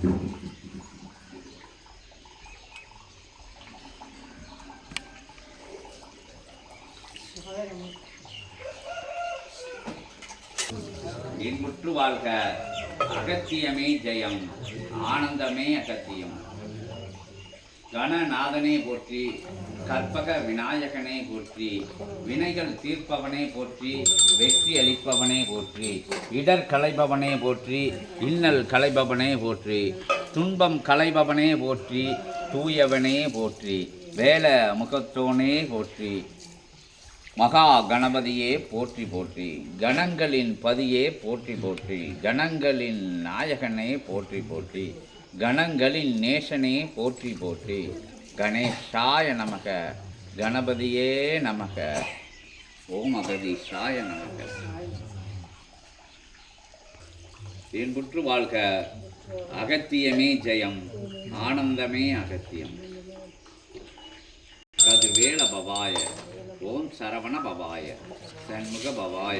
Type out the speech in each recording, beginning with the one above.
இன்புற்று வாழ்க. அகத்தியமே ஜெயம், ஆனந்தமே அகத்தியம். கணநாதனே போற்றி, கற்பக விநாயகனே போற்றி, வினைகள் தீர்ப்பவனே போற்றி, வெற்றி அளிப்பவனே போற்றி, இடர் களைபவனே போற்றி, இன்னல் களைபவனே போற்றி, துன்பம் களைபவனே போற்றி, தூயவனே போற்றி, வேல முகத்தோனே போற்றி, மகா கணபதியே போற்றி போற்றி, கணங்களின் பதியே போற்றி போற்றி, கணங்களின் நாயகனே போற்றி போற்றி, கணங்களின் நேசனே போற்றி போற்றி. கணேசாய நமக, கணபதியே நமக, ஓம் அகதீசாய நமக. இன்புற்று வாழ்க. அகத்தியமே ஜெயம், ஆனந்தமே அகத்தியம். கதிர்வேல பவாய, ஓம் சரவண பவாய, சண்முக பவாய.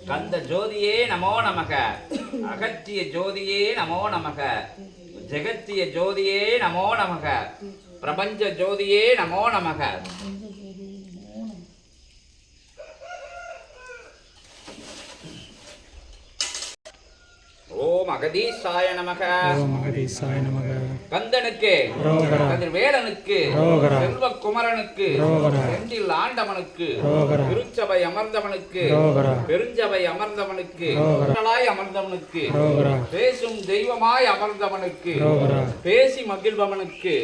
கந்த ஜோதியே நமோ நமக, அகத்திய ஜோதியே நமோ நமக, ஜெகத்திய ஜோதியே நமோ நமக, பிரபஞ்ச ஜோதியே நமோ நமக. ஓம் அகதீசாய நமக, ஓம் அகதீசாய நமக. கந்தனுக்கு, கதிர்வேலனுக்கு, செல்வக்குமரனுக்கு, செந்தில் ஆண்டவனுக்கு, திருச்சபை அமர்ந்தவனுக்கு, பெருஞ்சபை அமர்ந்தவனுக்கு, அமர்ந்தவனுக்கு, பேசும் தெய்வமாய் அமர்ந்தவனுக்கு, பேசி மகிழ்பவனுக்கு,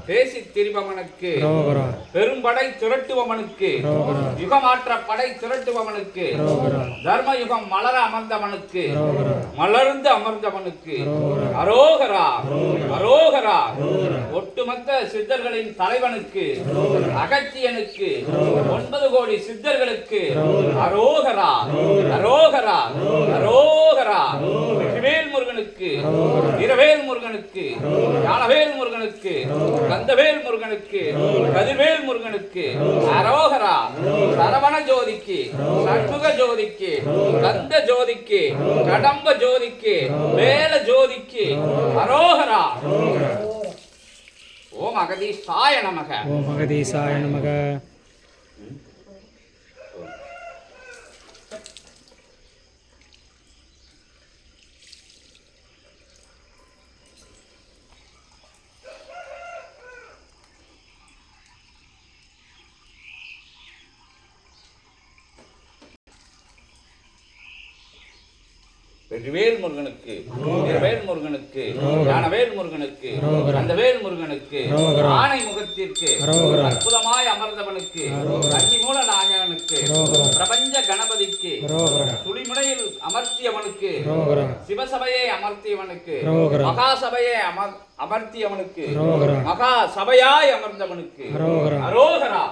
பேசி திரிபவனுக்கு, பெரும்படை திரட்டுபவனுக்கு, யுகமாற்ற படை திரட்டுபவனுக்கு, தர்மயுகம் மலர அமர்ந்தவனுக்கு, மலர்ந்து அமர்ந்தவனுக்கு அரோகரா அரோகரா. ஒட்டுமொத்த சித்தர்களின் தலைவனுக்கு, அகத்தியனுக்கு, 9 கோடி சித்தர்களுக்கு அரோகரா அரோகரா அரோகரா. வெற்றிவேல் முருகனுக்கு, வீரவேல் முருகனுக்கு, ஞானவேல் முருகனுக்கு, கந்தவேல் முருகனுக்கு, கதிர்வேல் முருகனுக்கு அரோகரா. சரவண ஜோதிக்கு, சண்முக ஜோதிக்கு, கந்த ஜோதிக்கு, கடம்ப ஜோதிக்கு, வேல ஜோதிக்கு அரோகரா. ஓம் அகதீசாய நமக, ஓம் அகதீசாய நமக. வெற்றிவேல் முருகனுக்கு, வீரவேல் முருகனுக்கு, ஞானவேல் முருகனுக்கு, கந்தவேல் முருகனுக்கு, ஆனை முகத்திற்கு, அற்புதமாய் அமர்ந்தவனுக்கு, அன்னிமூல நாயகனுக்கு, பிரபஞ்ச கணபதிக்கு, துளிமுனையில் அமர்த்தியவனுக்கு, சிவசபையை அமர்த்தியவனுக்கு, மகாசபையை அமர்த்தியவனுக்கு, மகா சபையாய் அமர்ந்தவனுக்கு அரோகரா.